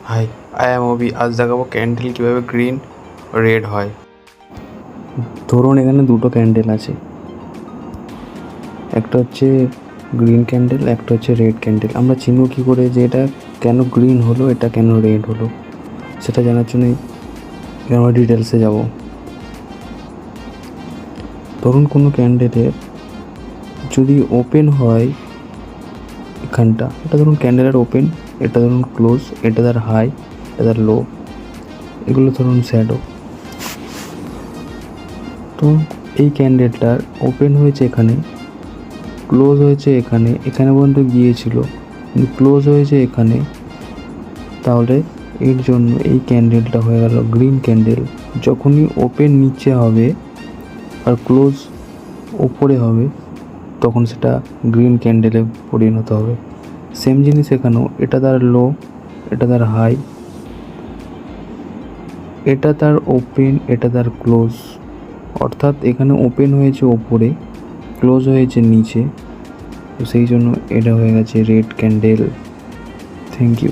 High, I am অভি। আজ দেখাবো candle কীভাবে গ্রিন রেড হয়। ধরুন এখানে দুটো ক্যান্ডেল আছে, একটা হচ্ছে গ্রিন ক্যান্ডেল, একটা হচ্ছে রেড ক্যান্ডেল। আমরা চিনব কী করে যে এটা কেন গ্রিন হলো, এটা কেন রেড হলো? সেটা জানার জন্যই আমরা ডিটেলসে যাব। ধরুন কোনো ক্যান্ডেলের যদি ওপেন হয় এখানটা, এটা ধরুন ক্যান্ডেলের ওপেন, এটা ধরুন ক্লোজ, এটা তার হাই, এটা তার লো, এগুলো ধরুন শ্যাডো। তো এই ক্যান্ডেলটার ওপেন হয়েছে এখানে, ক্লোজ হয়েছে এখানে, এখানে পর্যন্ত গিয়েছিল কিন্তু ক্লোজ হয়েছে এখানে, তাহলে এর জন্য এই ক্যান্ডেলটা হয়ে গেল গ্রিন ক্যান্ডেল। যখনই ওপেন নিচে হবে আর ক্লোজ ওপরে হবে তখন সেটা গ্রিন ক্যান্ডেলে পরিণত হবে। সেম জিনিস এখানেও, এটা তার লো, এটা তার হাই, এটা তার ওপেন, এটা তার ক্লোজ। অর্থাৎ এখানে ওপেন হয়েছে ওপরে, ক্লোজ হয়েছে নিচে, তো সেই জন্য এটা হয়ে গেছে রেড ক্যান্ডেল। Thank you.